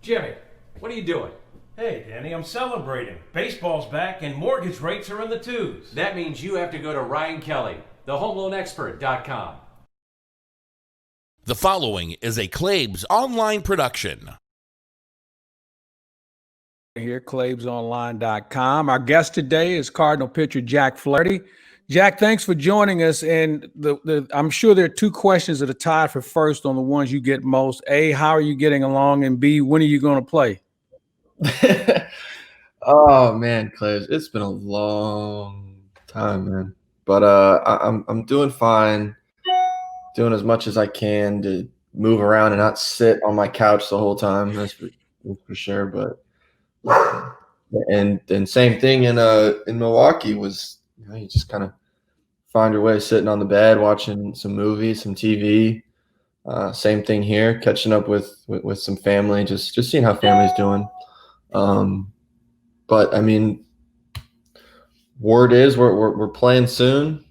Jimmy, what are you doing? Hey, Danny, I'm celebrating. Baseball's back and mortgage rates are in the twos. That means you have to go to Ryan Kelly, thehomeloanexpert.com. The following is a Claibs online production. Here, claibsonline.com. Our guest today is Cardinal pitcher Jack Flaherty. Jack, thanks for joining us. And I'm sure there are two questions that are tied for first on the ones you get most. A, how are you getting along? And B, when are you going to play? Oh man, Claibs, it's been a long time, man. But I'm doing fine, doing as much as I can to move around and not sit on my couch the whole time. That's for sure. But and same thing in Milwaukee was, you just kind of find your way sitting on the bed watching some movies, some TV. Same thing here, catching up with some family, just seeing how family's doing. But I mean, word is we're playing soon.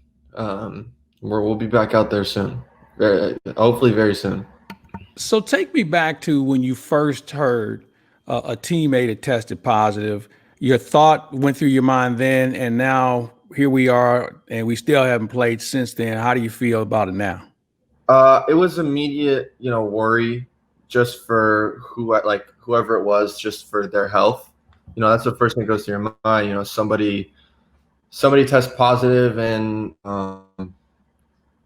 We'll be back out there soon, hopefully very soon. So take me back to when you first heard a teammate had tested positive. Your thought went through your mind then, and now here we are, and we still haven't played since then. How do you feel about it now? It was immediate, worry just for whoever it was, just for their health. That's the first thing that goes through your mind. Somebody tests positive, and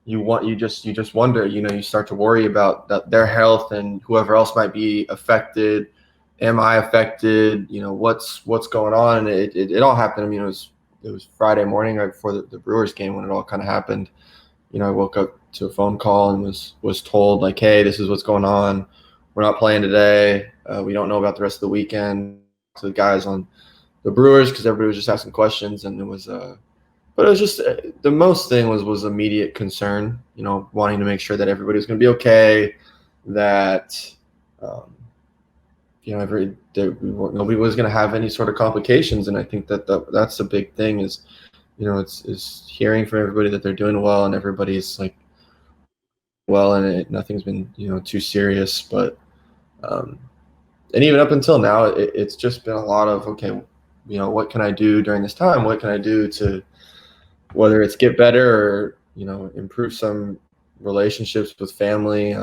you just wonder. You start to worry about their health and whoever else might be affected. Am I affected? What's going on? And it all happened. I mean, it was Friday morning right before the Brewers game when it all kind of happened. I woke up to a phone call and was told, like, hey, this is what's going on. We're not playing today. We don't know about the rest of the weekend. To the guys on the Brewers, because everybody was just asking questions, and it was but it was just the most thing was immediate concern, wanting to make sure that everybody was going to be okay, that nobody was going to have any sort of complications. And I think that's the big thing is it's hearing from everybody that they're doing well, and everybody's like well, and nothing's been too serious. But and even up until now, it's just been a lot of, okay, what can I do during this time? What can I do to, whether it's get better or, improve some relationships with family,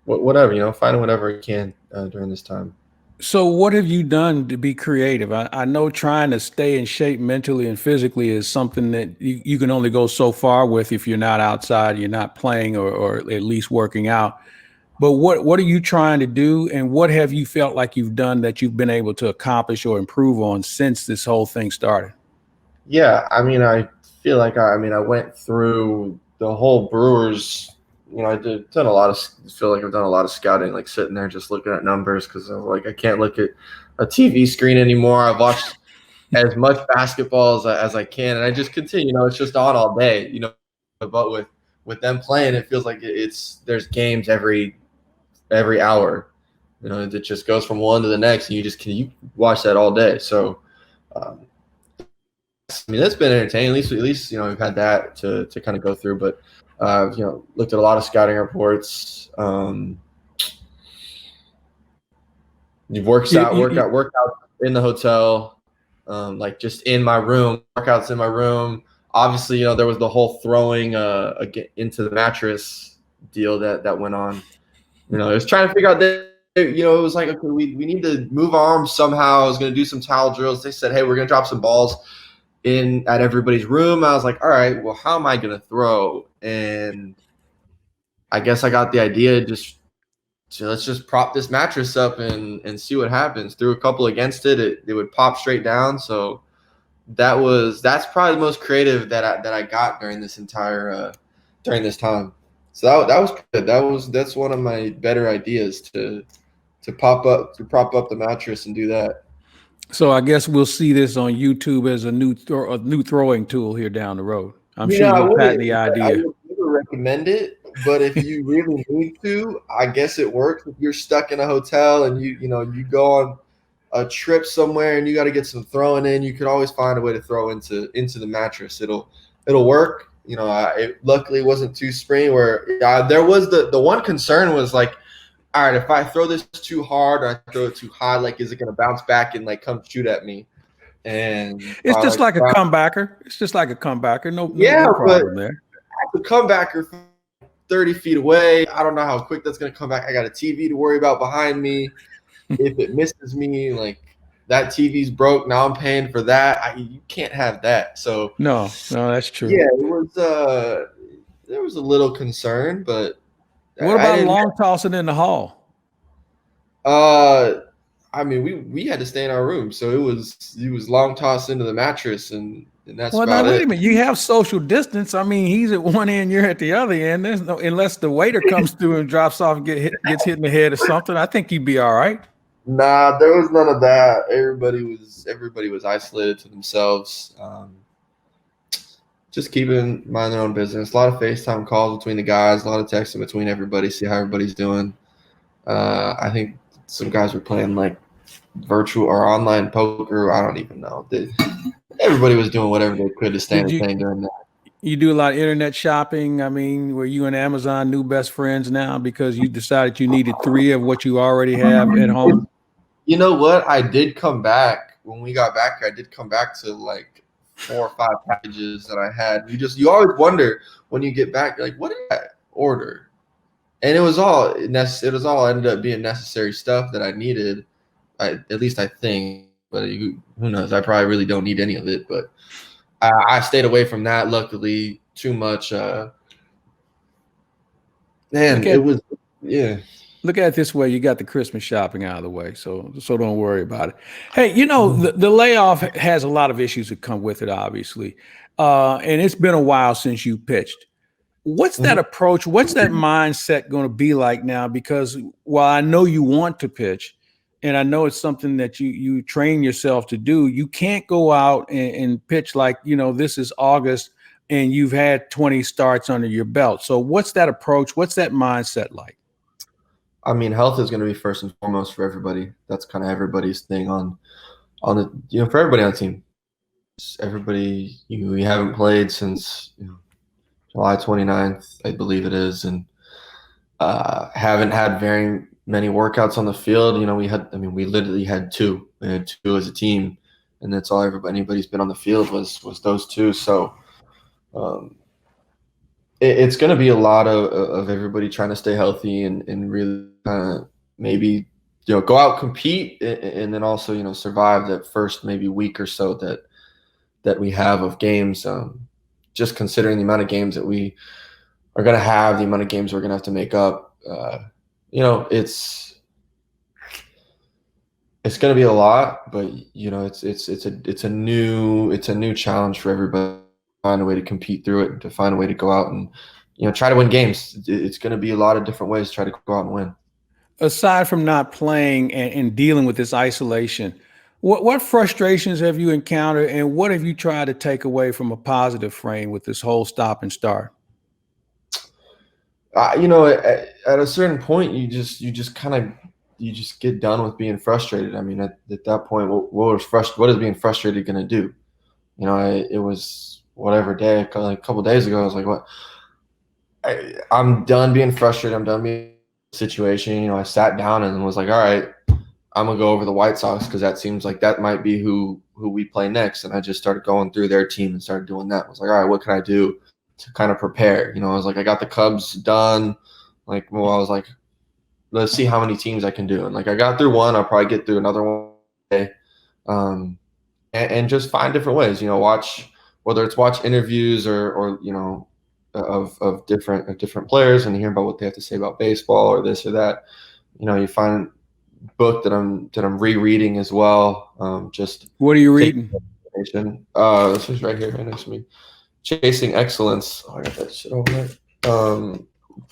whatever, finding whatever I can during this time. So what have you done to be creative? I know trying to stay in shape mentally and physically is something that you can only go so far with if you're not outside, you're not playing or at least working out. But what are you trying to do, and what have you felt like you've done that you've been able to accomplish or improve on since this whole thing started? Yeah, I mean, I feel like I went through the whole Brewers. Feel like I've done a lot of scouting, like sitting there just looking at numbers, because I was like, I can't look at a TV screen anymore. I've watched as much basketball as I can, and I just continue. It's just on all day. But with them playing, it feels like there's games every hour. It just goes from one to the next, and you watch that all day. So, that's been entertaining. At least we've had that to kind of go through. But looked at a lot of scouting reports. You've worked out in the hotel, like just in my room, workouts in my room. Obviously, there was the whole throwing into the mattress deal that went on. It was trying to figure out that, it was like, okay, we need to move our arms somehow. I was going to do some towel drills. They said, hey, we're going to drop some balls in at everybody's room. I was like, all right, well, how am I going to throw? And I guess I got the idea, let's just prop this mattress up and see what happens. Threw a couple against it. It would pop straight down. So that's probably the most creative that I got during this entire during this time. So that was good. That's one of my better ideas to prop up the mattress and do that. So I guess we'll see this on YouTube as a new throwing tool here down the road. I'm sure you'll patent the idea. I would never recommend it, but if you really need to, I guess it works. If you're stuck in a hotel and you go on a trip somewhere and you got to get some throwing in, you could always find a way to throw into the mattress. It'll work. It luckily wasn't too springy. Where there was the one concern was like all right, if I throw this too hard or I throw it too high, like, is it going to bounce back and like come shoot at me? And It's just like a bounce. comebacker. It's just like a comebacker. Yeah, No but problem there. the comebacker from 30 feet away, I don't know how quick that's going to come back. I got a TV to worry about behind me. If it misses me, like, that TV's broke. Now I'm paying for that. You can't have that. So No, that's true. yeah, it was. There was a little concern, but what about long tossing in the hall? I mean, we had to stay in our room, so it was long toss into the mattress, and that's about now, wait it. a minute. You have social distance. I mean, he's at one end, you're at the other end. There's no, unless the waiter comes through and drops off and gets hit in the head or something. I think you'd be all right. Nah, there was none of that. Everybody was isolated to themselves. Just mind their own business. A lot of FaceTime calls between the guys, a lot of texting between everybody, see how everybody's doing. I think some guys were playing like virtual or online poker. I don't even know. Everybody was doing whatever they could to stay entertained during that. You do a lot of internet shopping. I mean, were you and Amazon new best friends now because you decided you needed 3 of what you already have at home? You know what? I did come back when we got back here. I did come back to like 4 or 5 packages that I had. You always wonder when you get back, like, what did I order? And it was all ended up being necessary stuff that I needed. At least I think, but who knows? I probably really don't need any of it, but I stayed away from that. Luckily, too much. It was, yeah. Look at it this way: you got the Christmas shopping out of the way, so don't worry about it. Hey, the layoff has a lot of issues that come with it, obviously, and it's been a while since you pitched. What's that approach? What's that mindset going to be like now? Because while I know you want to pitch, and I know it's something that you train yourself to do, you can't go out and pitch like, this is August and you've had 20 starts under your belt. So what's that approach? What's that mindset like? I mean, health is going to be first and foremost for everybody. That's kind of everybody's thing on the, for everybody on the team. Everybody, we haven't played since July 29th, I believe it is, and haven't had very many workouts on the field. We literally had 2. We had 2 as a team, and that's all anybody's been on the field was those 2. So it's going to be a lot of everybody trying to stay healthy and really maybe go out, compete, and then also survive that first maybe week or so that we have of games. Just considering the amount of games that we are going to have, the amount of games we're going to have to make up, it's going to be a lot, but it's a new challenge for everybody. Find a way to compete through it and to find a way to go out and try to win games. It's going to be a lot of different ways to try to go out and win. Aside from not playing and dealing with this isolation, what frustrations have you encountered, and what have you tried to take away from a positive frame with this whole stop and start? At a certain point, you just get done with being frustrated. I mean, at that point, what is being frustrated going to do? It was whatever day, a couple of days ago, I was like, what? I'm done being frustrated. I'm done being in a situation. I sat down and was like, all right, I'm going to go over the White Sox because that seems like that might be who we play next. And I just started going through their team and started doing that. I was like, all right, what can I do to kind of prepare? I was like, I got the Cubs done. I was like, let's see how many teams I can do. And I got through one. I'll probably get through another one today. And just find different ways, watch, whether it's watch interviews or of different players and hear about what they have to say about baseball or this or that. You find a book that I'm rereading as well. Just what are you reading? This is right here next to me. Chasing Excellence. Oh, I got that shit over there.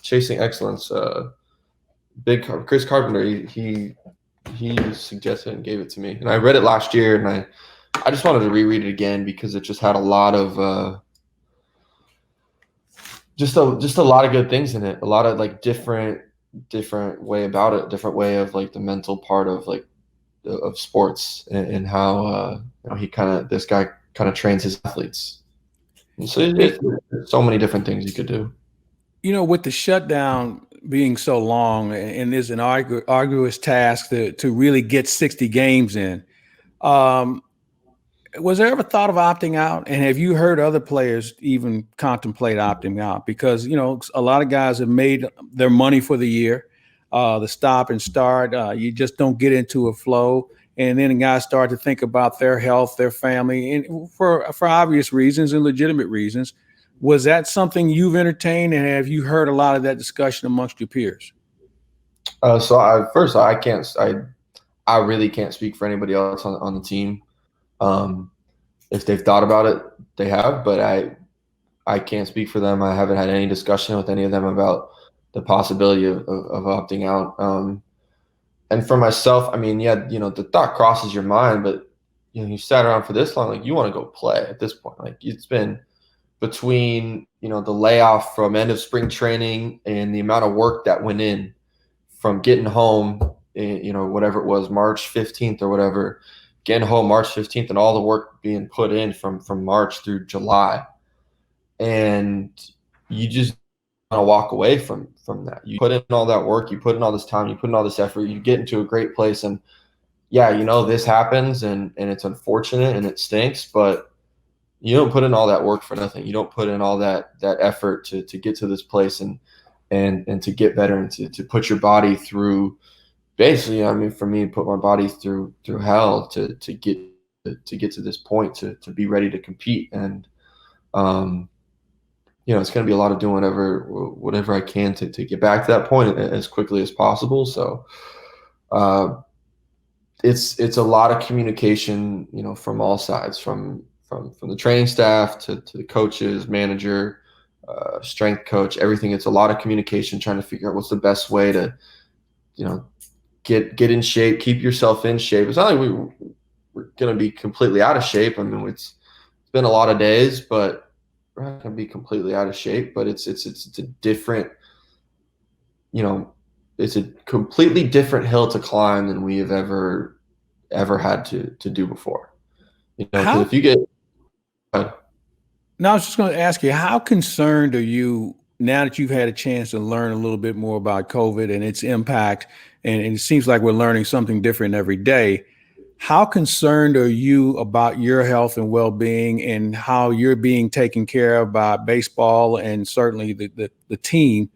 Chasing Excellence. Big Chris Carpenter. He suggested and gave it to me, and I read it last year, and I just wanted to reread it again because it just had a lot of just a lot of good things in it. A lot of different way about it, different way of the mental part of of sports and how this guy kind of trains his athletes. And so there's so many different things you could do. With the shutdown, being so long and is an arduous task to really get 60 games in. Was there ever thought of opting out? And have you heard other players even contemplate opting out? Because, a lot of guys have made their money for the year, the stop and start. You just don't get into a flow. And then guys start to think about their health, their family, and for obvious reasons and legitimate reasons. Was that something you've entertained, and have you heard a lot of that discussion amongst your peers? So I really can't speak for anybody else on the team. If they've thought about it, they have, but I can't speak for them. I haven't had any discussion with any of them about the possibility of opting out. And for myself, I mean, yeah, the thought crosses your mind, but you sat around for this long, like you want to go play at this point. Like it's been between, the layoff from end of spring training and the amount of work that went in from getting home, whatever it was, March 15th or whatever, getting home March 15th and all the work being put in from March through July. And you just want to walk away from that. You put in all that work, you put in all this time, you put in all this effort, you get into a great place. And yeah, this happens and it's unfortunate and it stinks, but you don't put in all that work for nothing. You don't put in all that effort to get to this place and to get better and to put your body through. Basically, I mean, for me, put my body through hell to get to this point to be ready to compete. And it's going to be a lot of doing whatever I can to get back to that point as quickly as possible. So it's a lot of communication, from all sides, from the training staff to the coaches, manager, strength coach, everything. It's a lot of communication, trying to figure out what's the best way to, get in shape, keep yourself in shape. It's not like we're going to be completely out of shape. I mean, it's been a lot of days, but we're not going to be completely out of shape. But it's a different, it's a completely different hill to climb than we have ever had to do before. Because if you get now, I was just going to ask you, how concerned are you now that you've had a chance to learn a little bit more about COVID and its impact? And it seems like we're learning something different every day. How concerned are you about your health and well-being and how you're being taken care of by baseball and certainly the team,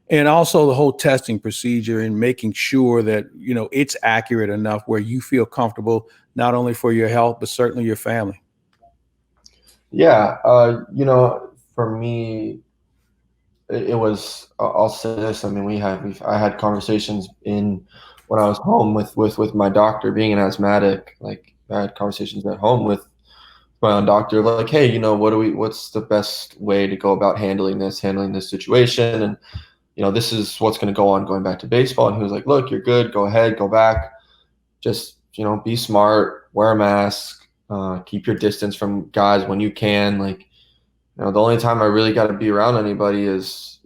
and also the whole testing procedure and making sure that, it's accurate enough where you feel comfortable, not only for your health, but certainly your family? Yeah. For me, it was, I'll say this. I mean, I had conversations when I was home with my doctor. Being an asthmatic, like I had conversations at home with my own doctor, like, hey, what's the best way to go about handling this situation? And, this is what's going to go on going back to baseball. And he was like, look, you're good. Go ahead, go back. Just, be smart, wear a mask, keep your distance from guys when you can. Like, the only time I really got to be around anybody is,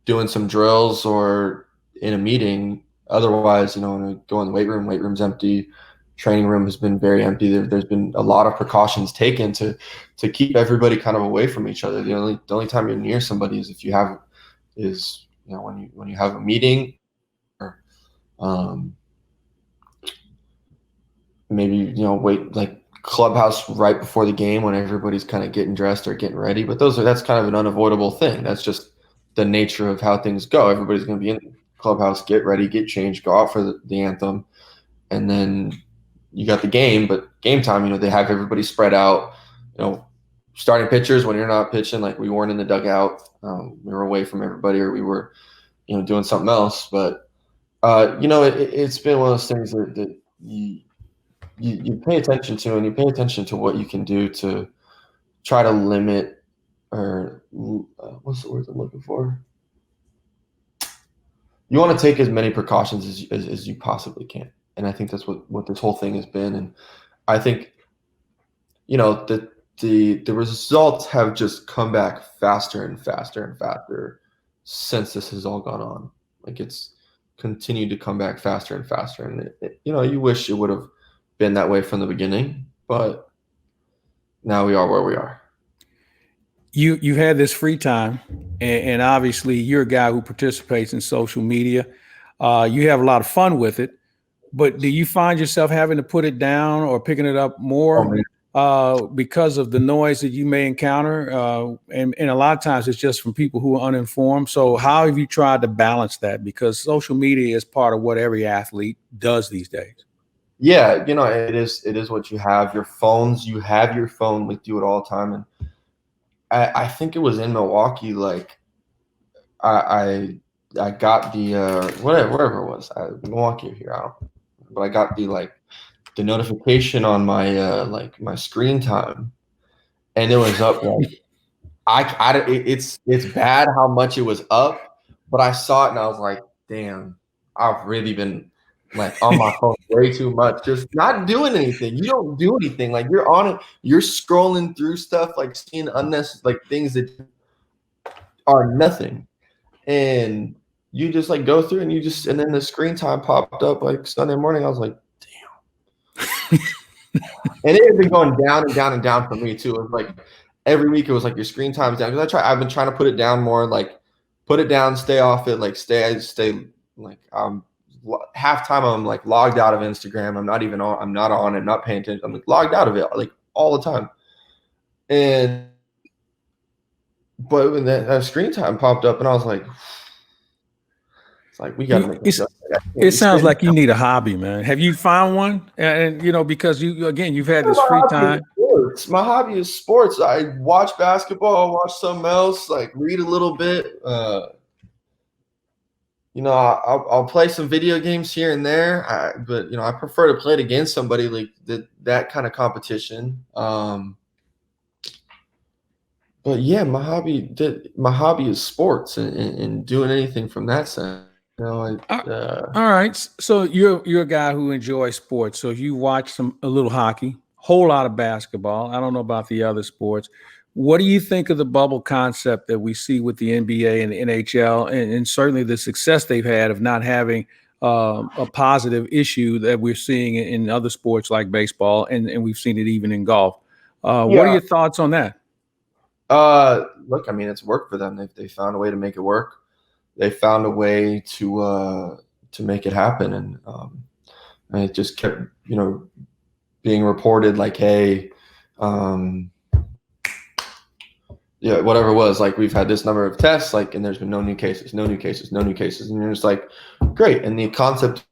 doing some drills or in a meeting. Otherwise, when I go in the weight room's empty. Training room has been very empty. There's been a lot of precautions taken to keep everybody kind of away from each other. The only time you're near somebody is when you have a meeting or maybe, wait, like clubhouse right before the game when everybody's kind of getting dressed or getting ready. But that's kind of an unavoidable thing. That's just the nature of how things go. Everybody's going to be in the clubhouse, get ready, get changed, go out for the anthem. And then you got the game, but game time, they have everybody spread out, starting pitchers when you're not pitching, like we weren't in the dugout. We were away from everybody, or we were, doing something else. But, it's been one of those things that you pay attention to, and you pay attention to what you can do to try to limit, or what's the word I'm looking for? You want to take as many precautions as you possibly can. And I think that's what this whole thing has been. And I think, the results have just come back faster and faster and faster since this has all gone on. Like it's continued to come back faster and faster. And you wish it would have been that way from the beginning, but now we are where we are. you had this free time, and obviously you're a guy who participates in social media. You have a lot of fun with it, but do you find yourself having to put it down or picking it up Oh, more man. because of the noise that you may encounter? And a lot of times it's just from people who are uninformed. So how have you tried to balance that? Because social media is part of what every athlete does these days. Yeah, it is what you have. Your phones, you have your phone with you at all time. And I think it was in Milwaukee, like I got the wherever it was, Milwaukee or here, I don't know. But I got the notification on my my screen time, and it was up like it's bad how much it was up, but I saw it and I was like, damn, I've really been like on my phone way too much, just not doing anything. You don't do anything. Like you're on it, you're scrolling through stuff, like seeing unnecessary like things that are nothing. And you just like go through and and then the screen time popped up like Sunday morning. I was like, and it had been going down and down and down for me too. It was like every week it was like your screen time's down. Because I've been trying to put it down more, like put it down, stay off it, like stay like half time I'm like logged out of Instagram. I'm not on it, not paying attention. I'm like logged out of it like all the time. And but when that screen time popped up and I was like, it's like we gotta make this up. It sounds like you need a hobby, man. Have you found one? And because you've had this free time. My hobby is sports. I watch basketball, I watch something else, like read a little bit. I'll play some video games here and there. But I prefer to play it against somebody like that kind of competition. But yeah, my hobby is sports and doing anything from that sense. All right. So you're a guy who enjoys sports. So you watch a little hockey, whole lot of basketball. I don't know about the other sports. What do you think of the bubble concept that we see with the NBA and the NHL, and certainly the success they've had of not having a positive issue that we're seeing in other sports like baseball, and we've seen it even in golf. What are your thoughts on that? Look, I mean, it's worked for them. They found a way to make it work. They found a way to make it happen, and it just kept being reported like, hey, yeah, whatever it was, like we've had this number of tests, like, and there's been no new cases, and you're just like, great. And the concept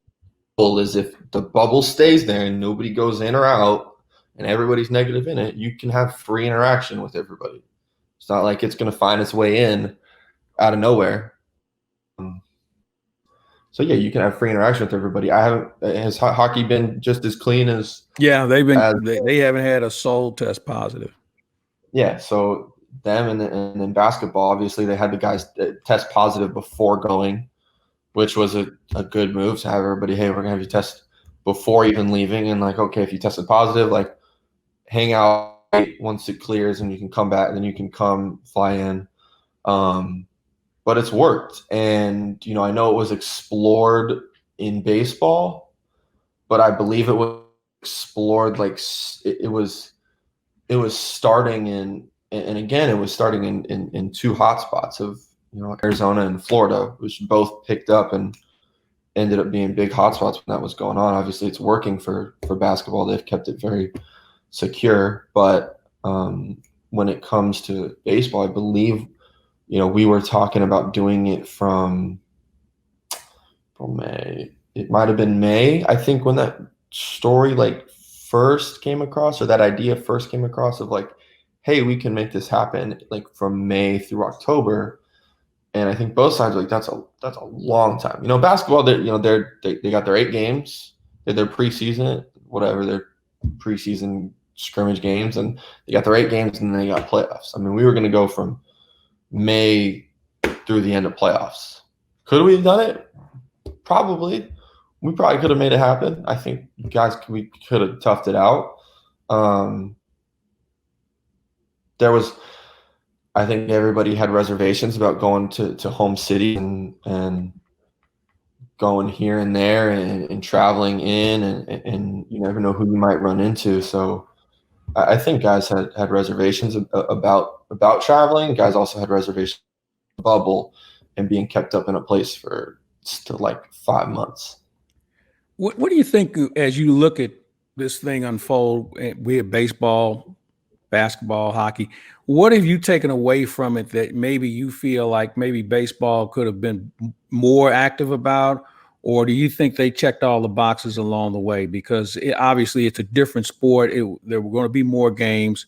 is if the bubble stays there and nobody goes in or out, and everybody's negative in it, you can have free interaction with everybody. It's not like it's going to find its way in out of nowhere. So yeah, you can have free interaction with everybody. Has hockey been just as clean as? Yeah, they haven't had a soul test positive. Yeah, so them and then basketball, obviously they had the guys test positive before going, which was a good move to have everybody. Hey, we're gonna have you test before even leaving, and like, okay, if you tested positive, like hang out once it clears and you can come back, and then you can come fly in. But it's worked. And, I know it was explored in baseball, but I believe it was explored like it was starting in, and again, it was starting in two hotspots of, Arizona and Florida, which both picked up and ended up being big hotspots when that was going on. Obviously, it's working for basketball. They've kept it very secure. But when it comes to baseball, I believe we were talking about doing it from May. It might have been May, I think, when that story first came across, or that idea first came across of like, hey, we can make this happen like from May through October. And I think both sides are like, that's a long time. Basketball, they got their 8 games, their preseason, whatever, their preseason scrimmage games, and they got their 8 games, and then they got playoffs. I mean, we were going to go from May through the end of playoffs. Could we have done it? Probably. We probably could have made it happen. I think we could have toughed it out. I think everybody had reservations about going to home city and going here and there and traveling in, and you never know who you might run into. So I think guys had reservations about traveling. Guys also had reservations bubble and being kept up in a place for still like 5 months. What do you think as you look at this thing unfold, be it baseball, basketball, hockey? What have you taken away from it that maybe you feel like maybe baseball could have been more active about, or do you think they checked all the boxes along the way? Because obviously it's a different sport. There were going to be more games,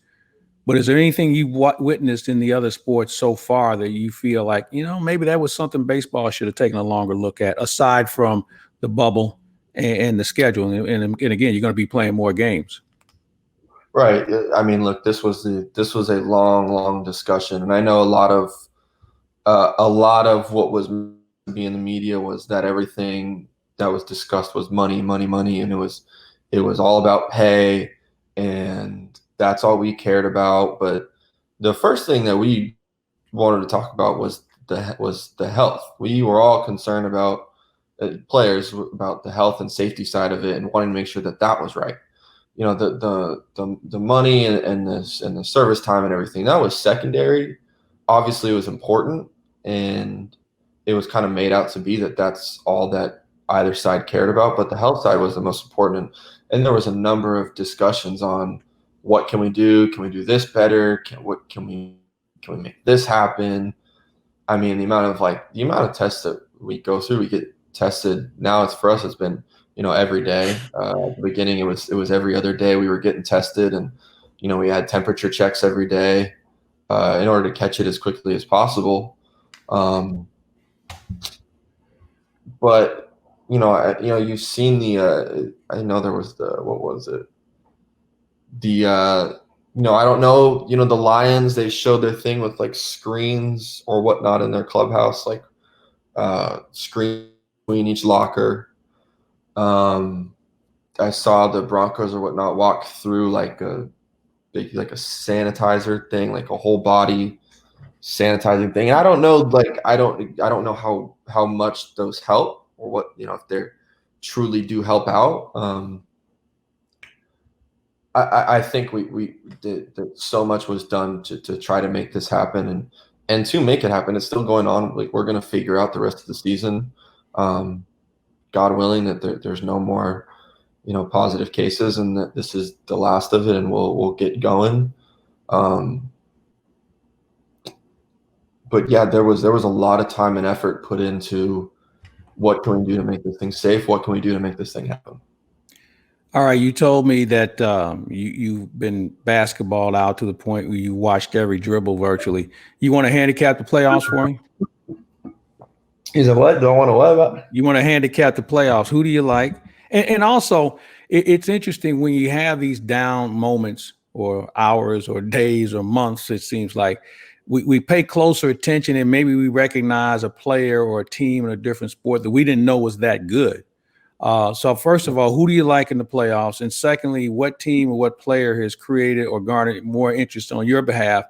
but is there anything you witnessed in the other sports so far that you feel like, maybe that was something baseball should have taken a longer look at, aside from the bubble and the schedule? And again, you're going to be playing more games. Right. I mean, look, this was a long discussion, and I know a lot of what was being in the media was that everything that was discussed was money, and it was all about pay, and that's all we cared about. But the first thing that we wanted to talk about was the health. We were all concerned about players, about the health and safety side of it, and wanting to make sure that that was right. The money and the service time and everything, that was secondary. Obviously, it was important, and it was kind of made out to be that that's all that either side cared about. But the health side was the most important, and there was a number of discussions on what can we do? Can we do this better? Can we make this happen? I mean, the amount of tests that we go through, we get tested now. It's been every day. At the beginning, it was every other day we were getting tested, and we had temperature checks every day in order to catch it as quickly as possible. But you've seen I know there was what was it? I don't know. The Lions, they showed their thing with like screens or whatnot in their clubhouse, like screen between each locker. I saw the Broncos or whatnot walk through like a sanitizer thing, like a whole body sanitizing thing. And I don't know, I don't know how much those help, or what, if they truly do help out. I think we did that. So much was done to try to make this happen, and to make it happen. It's still going on. Like, we're going to figure out the rest of the season. God willing, that there's no more positive cases, and that this is the last of it, and we'll get going. But yeah, there was a lot of time and effort put into what can we do to make this thing safe? What can we do to make this thing happen? All right, you told me that you've been basketballed out to the point where you watched every dribble virtually. You want to handicap the playoffs for me? He said, what? Do I want to what about? You want to handicap the playoffs. Who do you like? And also, it's interesting when you have these down moments or hours or days or months, it seems like we pay closer attention, and maybe we recognize a player or a team in a different sport that we didn't know was that good. So first of all, who do you like in the playoffs? And secondly, what team or what player has created or garnered more interest on your behalf?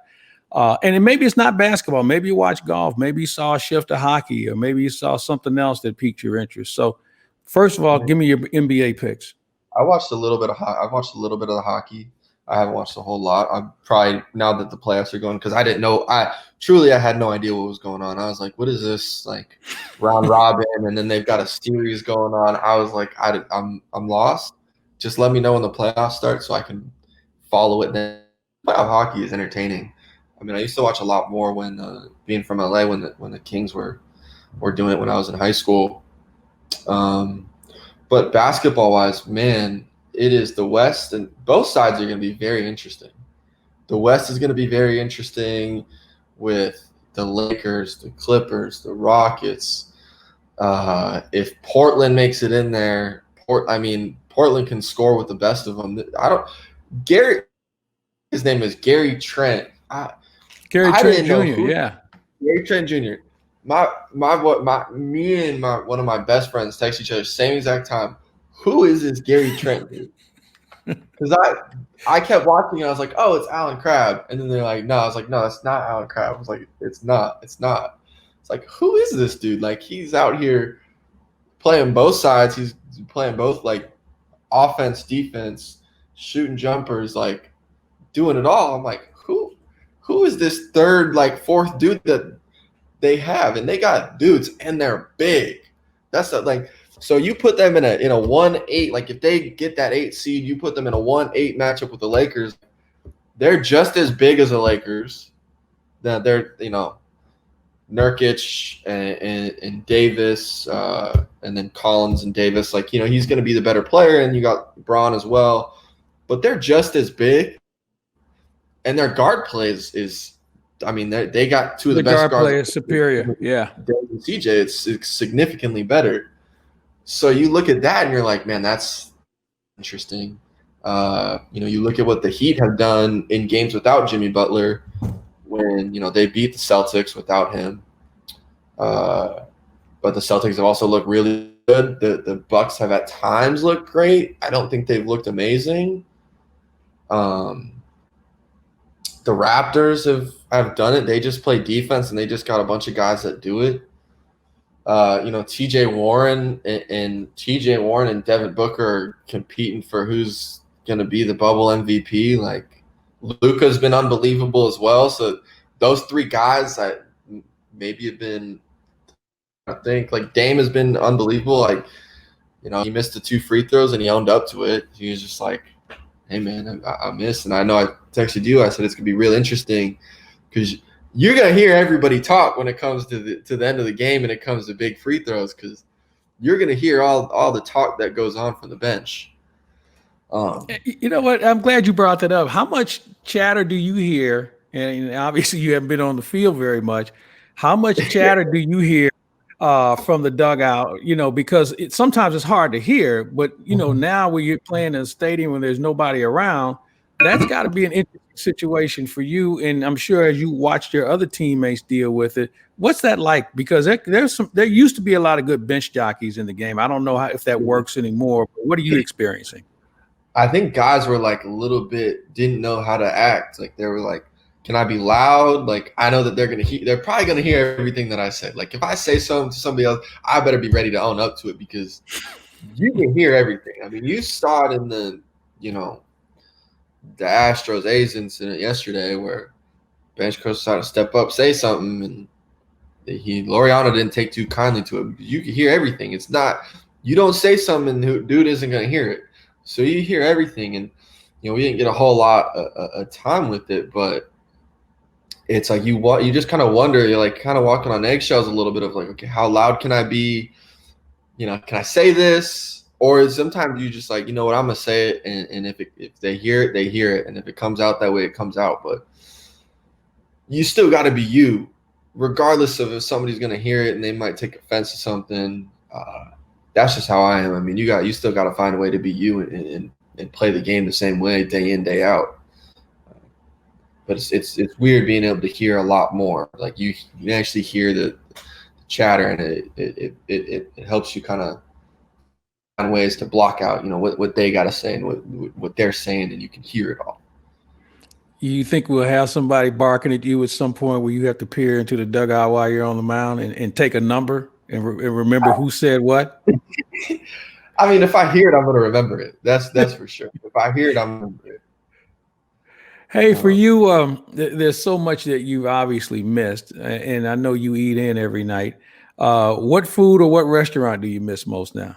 And maybe it's not basketball. Maybe you watch golf. Maybe you saw a shift to hockey, or maybe you saw something else that piqued your interest. So first of all, give me your NBA picks. I've watched a little bit of the hockey. I haven't watched a whole lot. I'm probably, now that the playoffs are going, because I didn't know. I had no idea what was going on. I was like, what is this, like, round robin? And then they've got a series going on. I was like, I'm lost. Just let me know when the playoffs start so I can follow it. Then playoff hockey is entertaining. I mean, I used to watch a lot more when being from LA, when the Kings were doing it when I was in high school. But basketball wise, man, it is the West, and both sides are going to be very interesting. The West is going to be very interesting with the Lakers, the Clippers, the Rockets. If Portland makes it in there, Portland can score with the best of them. His name is Gary Trent. Gary Trent Jr. Yeah, Gary Trent Jr. Me and one of my best friends text each other same exact time. Who is this Gary Trent dude? Because I kept watching and I was like, oh, it's Alan Crabb. And then they're like, no. I was like, no, it's not Alan Crabb. I was like, it's not. It's like, who is this dude? Like, he's out here playing both sides. He's playing both, like, offense, defense, shooting jumpers. Like, doing it all. I'm like, who is this third, like fourth dude that they have? And they got dudes and they're big. That's like, so you put them in a 1-8, like if they get that 8 seed, you put them in a 1-8 matchup with the Lakers. They're just as big as the Lakers. That they're, Nurkic and Davis, and then Collins and Davis, like, he's going to be the better player, and you got Braun as well, but they're just as big, and their guard play is they got two of the best guard guards. Play is superior, yeah. And CJ, it's significantly better. So you look at that and you're like, man, that's interesting. You look at what the Heat have done in games without Jimmy Butler, when they beat the Celtics without him, but the Celtics have also looked really good. The Bucks have at times looked great. I don't think they've looked amazing. The Raptors have done it. They just play defense, and they just got a bunch of guys that do it. TJ Warren and Devin Booker are competing for who's going to be the bubble MVP. Like, Luka's been unbelievable as well. So those three guys that maybe have been, I think, like Dame has been unbelievable. Like, he missed the 2 free throws and he owned up to it. He was just like, hey man, I missed. And I know I texted you. I said it's gonna be real interesting because you're gonna hear everybody talk when it comes to the end of the game and it comes to big free throws, because you're gonna hear all the talk that goes on from the bench. You know what? I'm glad you brought that up. How much chatter do you hear? And obviously you haven't been on the field very much. How much chatter do you hear from the dugout? Because sometimes it's hard to hear, but now when you're playing in a stadium when there's nobody around, that's got to be an interesting situation for you. And I'm sure as you watched your other teammates deal with it, what's that like? Because there used to be a lot of good bench jockeys in the game. I don't know if that works anymore, but what are you experiencing? I think guys were like a little bit didn't know how to act. Like they were like, can I be loud? Like, I know that they're probably gonna hear everything that I said. Like, if I say something to somebody else, I better be ready to own up to it, because you can hear everything. I mean, you saw it in the Astros A's incident yesterday, where bench coach started to step up, say something, and Laureano didn't take too kindly to it. You can hear everything. It's not, you don't say something, dude isn't gonna hear it. So you hear everything, and we didn't get a whole lot of time with it, but it's like you just kind of wonder. You're like kind of walking on eggshells a little bit of like, okay, how loud can I be? Can I say this? Or sometimes you just like, you know what, I'm gonna say it, and if they hear it, they hear it, and if it comes out that way, it comes out. But you still got to be you, regardless of if somebody's gonna hear it and they might take offense to something. That's just how I am. I mean, you still got to find a way to be you and play the game the same way day in, day out. But it's weird being able to hear a lot more. Like you actually hear the chatter, and it helps you kind of find ways to block out, what they got to say and what they're saying, and you can hear it all. You think we'll have somebody barking at you at some point where you have to peer into the dugout while you're on the mound and take a number and remember who said what? I mean, if I hear it, I'm going to remember it. That's for sure. If I hear it, I'm going to remember it. Hey, for you, there's so much that you've obviously missed, and I know you eat in every night. What food or what restaurant do you miss most now?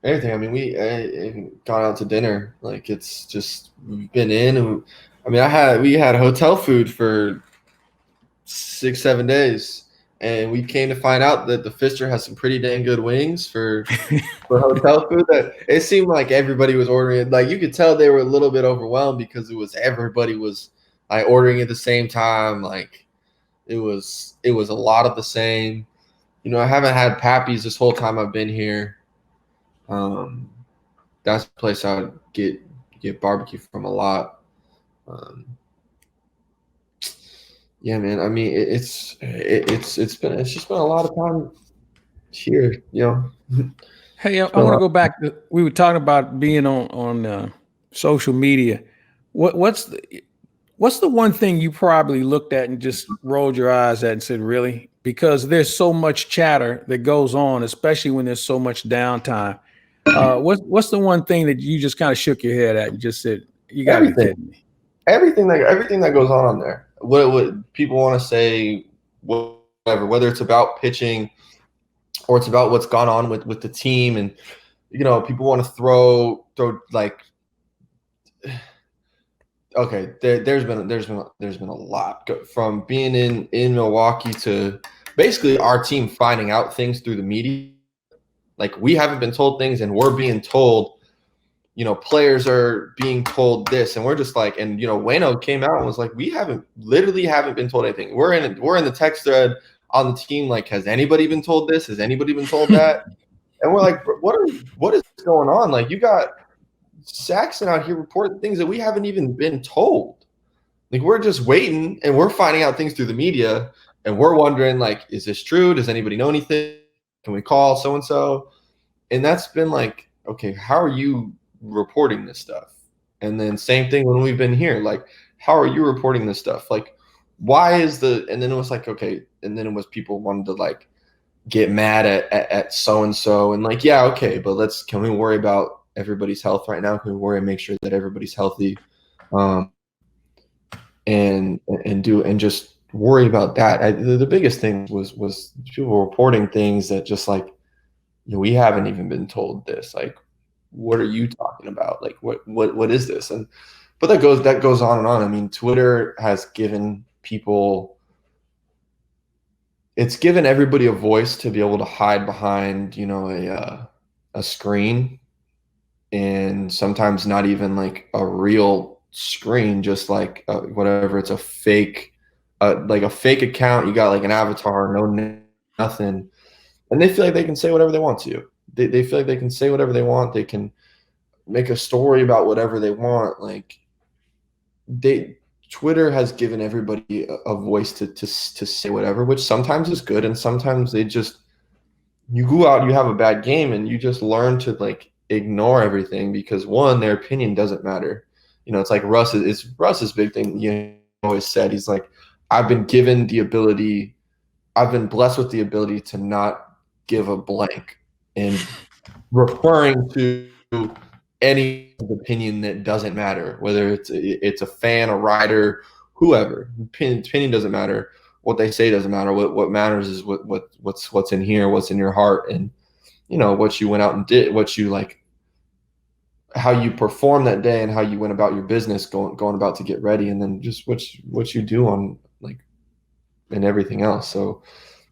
Everything. I mean, we gone out to dinner. Like, it's just, we've been in. And, we had hotel food for 6-7 days, and we came to find out that the Pfister has some pretty dang good wings for hotel food. That it seemed like everybody was ordering it. Like, you could tell they were a little bit overwhelmed because everybody was like ordering at the same time. Like, it was a lot of the same. I haven't had Pappy's this whole time I've been here. That's the place I would get barbecue from a lot. Yeah, man. I mean, it's just been a lot of time here. Hey, I want to go back. We were talking about being on social media. What's the one thing you probably looked at and just rolled your eyes at and said, "Really?" because there's so much chatter that goes on, especially when there's so much downtime. What's the one thing that you just kind of shook your head at and just said, "You got to be kidding me"? Everything that goes on there. What people want to say, whatever, whether it's about pitching or it's about what's gone on with the team, and people want to throw like. Okay, there's been a lot from being in Milwaukee to basically our team finding out things through the media. Like, we haven't been told things, and we're being told, players are being told this, and we're just like, and Wayno came out and was like, we literally haven't been told anything. We're in the text thread on the team, like, has anybody been told this? Has anybody been told that? And we're like, what is going on? Like, you got Saxon out here reporting things that we haven't even been told. Like, we're just waiting, and we're finding out things through the media, and we're wondering, like, is this true? Does anybody know anything? Can we call so-and-so? And that's been like, okay, how are you reporting this stuff? And then same thing when we've been here, like, how are you reporting this stuff? Like, why is and then it was like, okay, and then it was people wanted to, like, get mad at so-and-so, and like, yeah, okay, but can we worry about everybody's health right now? Can we worry and make sure that everybody's healthy? And just worry about that. The biggest thing was people reporting things that just like, we haven't even been told this. Like, what are you talking about? Like, what is this? But that goes on and on. I mean, Twitter has given people, it's given everybody a voice to be able to hide behind, a screen, and sometimes not even like a real screen, just like whatever. It's a fake, like a fake account. You got like an avatar, nothing. And they feel like they can say whatever they want to. They feel like they can say whatever they want. They can make a story about whatever they want. Like, Twitter has given everybody a voice to say whatever, which sometimes is good, and sometimes you go out, you have a bad game, and you just learn to like ignore everything because, one, their opinion doesn't matter. It's like Russ's big thing. He always said, he's like, I've been blessed with the ability to not give a blank, and referring to any opinion that doesn't matter, whether it's a fan, a writer, whoever. Opinion doesn't matter. What they say doesn't matter. What matters is what's in here, what's in your heart, and what you went out and did, what you like, how you performed that day, and how you went about your business, going about to get ready, and then just what you do on, like, and everything else. So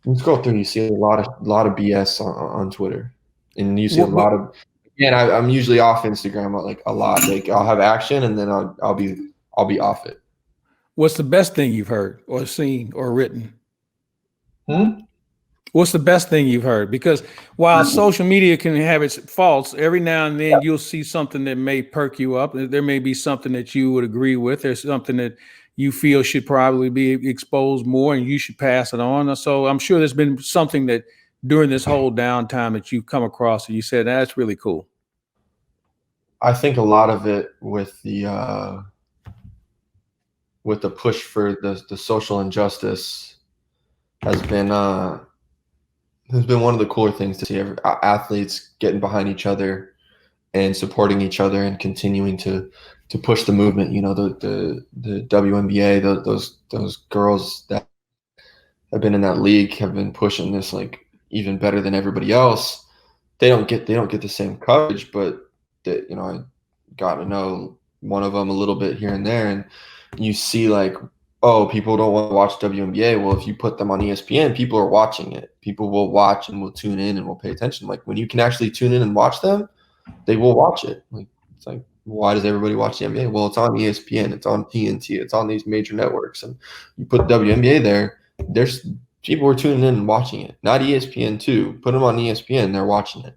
you scroll through, you see a lot of BS on Twitter, and you see a lot of. And I'm usually off Instagram like a lot. Like, I'll have action, and then I'll be off it. What's the best thing you've heard or seen or written? What's the best thing you've heard? Because while social media can have its faults, every now and then you'll see something that may perk you up. There may be something that you would agree with. There's something that you feel should probably be exposed more, and you should pass it on. So I'm sure there's been something that during this whole downtime that you've come across and you said, that's really cool. I think a lot of it with the push for the social injustice has been one of the cooler things to see. Athletes getting behind each other and supporting each other and continuing to push the movement. The WNBA, those girls that have been in that league have been pushing this like even better than everybody else. They don't get the same coverage, but I got to know one of them a little bit here and there, and you see like, oh, people don't want to watch WNBA. Well, if you put them on ESPN, people are watching it. People will watch and will tune in and will pay attention. Like, when you can actually tune in and watch them, they will watch it. Like, it's like, why does everybody watch the NBA? Well, it's on ESPN, it's on TNT, it's on these major networks, and you put WNBA there. There's people who are tuning in and watching it. Not ESPN too. Put them on ESPN, they're watching it.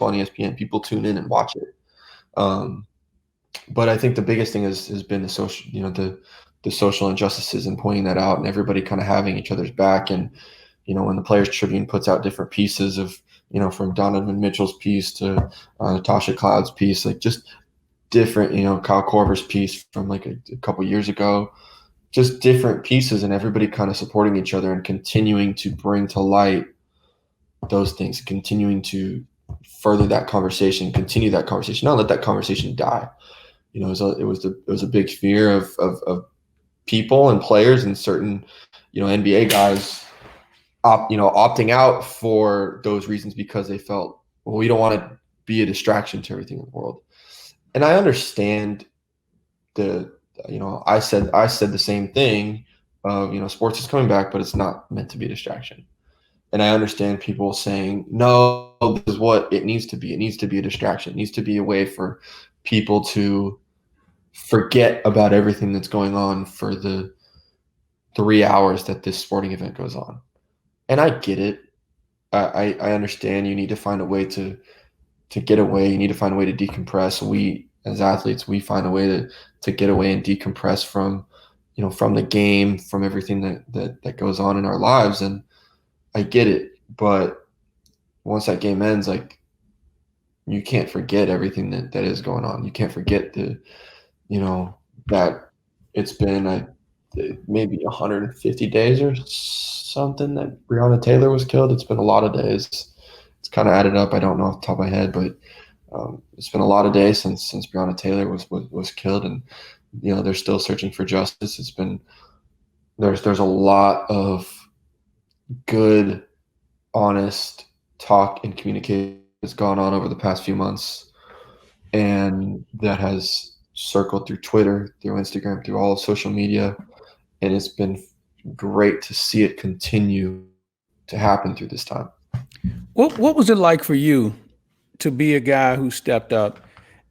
On ESPN, people tune in and watch it. But I think the biggest thing has been the social, the social injustices and pointing that out, and everybody kind of having each other's back. And when the Players Tribune puts out different pieces of, from Donovan Mitchell's piece to Natasha Cloud's piece, like just different, Kyle Korver's piece from like a couple years ago, just different pieces and everybody kind of supporting each other and continuing to bring to light those things, continuing to further that conversation, continue that conversation, not let that conversation die. You know, it was a big fear of people and players and certain, you know, NBA guys opting out for those reasons because they felt, well, we don't want to be a distraction to everything in the world. And I understand I said the same thing of, you know, sports is coming back, but it's not meant to be a distraction. And I understand people saying, no, this is what it needs to be. It needs to be a distraction. It needs to be a way for people to forget about everything that's going on for the 3 hours that this sporting event goes on. And I get it. I understand you need to find a way to get away. You need to find a way to decompress. We, as athletes, we find a way to get away and decompress from, you know, from the game, from everything that goes on in our lives. And I get it. But once that game ends, like, you can't forget everything that is going on. You can't forget that it's been maybe 150 days or something that Breonna Taylor was killed. It's been a lot of days. It's kind of added up. I don't know off the top of my head, but it's been a lot of days since Breonna Taylor was killed, and you know, they're still searching for justice. It's been there's a lot of good, honest talk and communication that's gone on over the past few months, and that has circled through Twitter, through Instagram, through all of social media, and it's been great to see it continue to happen through this time. What was it like for you to be a guy who stepped up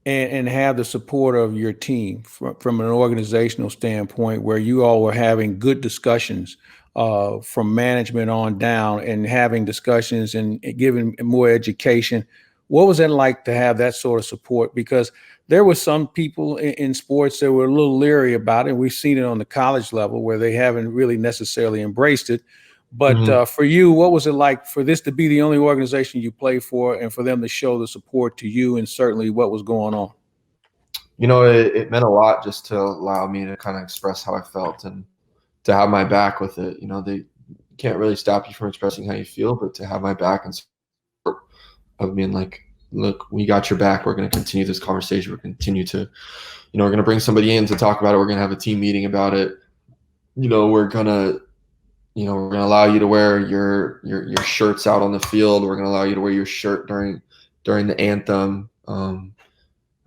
and have the support of your team from an organizational standpoint, where you all were having good discussions from management on down and having discussions and giving more education? What was it like to have that sort of support? Because there were some people in sports that were a little leery about it. We've seen it on the college level where they haven't really necessarily embraced it. But for you, what was it like for this to be the only organization you play for and for them to show the support to you and certainly what was going on? You know, it meant a lot just to allow me to kind of express how I felt and to have my back with it. You know, they can't really stop you from expressing how you feel, but to have my back and support of being like, look, we got your back. We're going to continue this conversation. We're going to continue to, you know, we're going to bring somebody in to talk about it. We're going to have a team meeting about it. You know, we're going to allow you to wear your shirts out on the field. We're going to allow you to wear your shirt during the anthem. We'll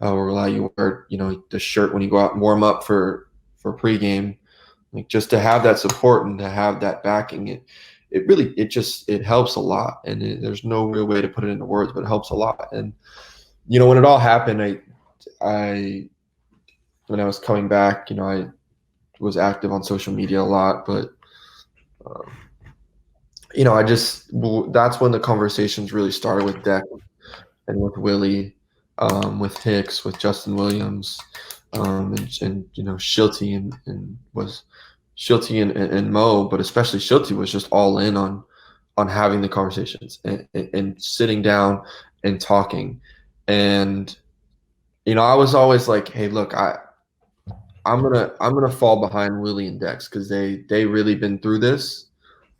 allow you to wear, you know, the shirt when you go out and warm up for pregame. Like, just to have that support and to have that backing, it helps a lot. And there's no real way to put it into words, but it helps a lot. And, you know, when it all happened, when I was coming back, you know, I was active on social media a lot, but you know, that's when the conversations really started with Deck and with Willie, with Hicks, with Justin Williams, and you know, Shilty and Mo, but especially Shilty was just all in on having the conversations and sitting down and talking. And you know, I was always like, hey, look, I'm gonna fall behind Willie and Dex because they really been through this.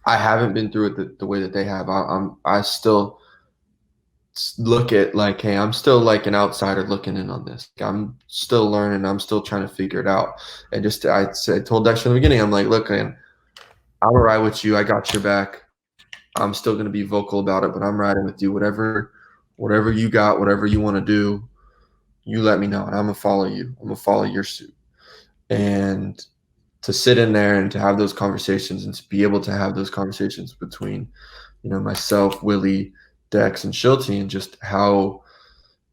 I haven't been through it the way that they have. I still look at like, hey, I'm still like an outsider looking in on this. I'm still learning. I'm still trying to figure it out. And I told Dex from the beginning, I'm like, look, man, I'll ride with you. I got your back. I'm still going to be vocal about it, but I'm riding with you. Whatever you got, whatever you want to do, you let me know, and I'm gonna follow you. I'm gonna follow your suit. And to sit in there and to have those conversations and to be able to have those conversations between, you know, myself, Willie, Dex, and Shilty, and just how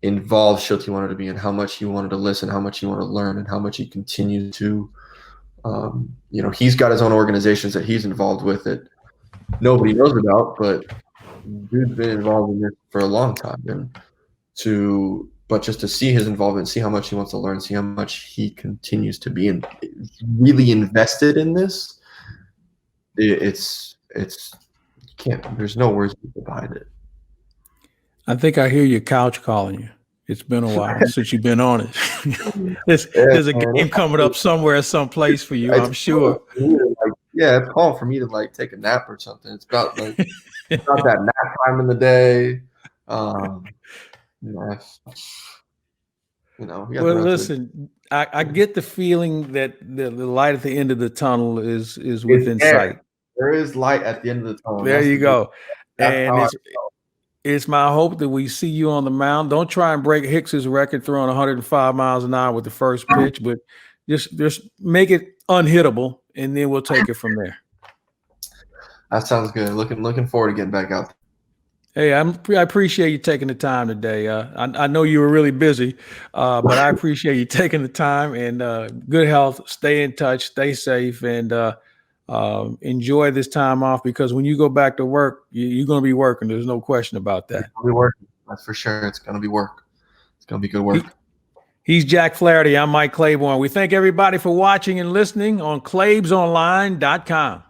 involved Shilty wanted to be and how much he wanted to listen, how much he wanted to learn, and how much he continued to, you know, he's got his own organizations that he's involved with that nobody knows about, but dude's been involved in this for a long time. But just to see his involvement, see how much he wants to learn, see how much he continues to be really invested in this, there's no words behind it. I think I hear your couch calling you. It's been a while since you've been on it. There's a game coming up somewhere, someplace for you, I'm sure. Yeah, it's calling for me to like take a nap or something. It's about like it's about that nap time in the day. We got Well, the rest of listen, I get the feeling that the light at the end of the tunnel is within sight. There is light at the end of the tunnel. There you go. That's And it's my hope that we see you on the mound. Don't try and break Hicks's record throwing 105 miles an hour with the first pitch, but just make it unhittable, and then we'll take it from there. That sounds good. Looking forward to getting back out there. Hey, I appreciate you taking the time today. I know you were really busy, but I appreciate you taking the time, and good health. Stay in touch, stay safe, and enjoy this time off, because when you go back to work, you're going to be working. There's no question about that. We'll be working. That's for sure. It's going to be work. It's going to be good work. He's Jack Flaherty. I'm Mike Claiborne. We thank everybody for watching and listening on claibsonline.com.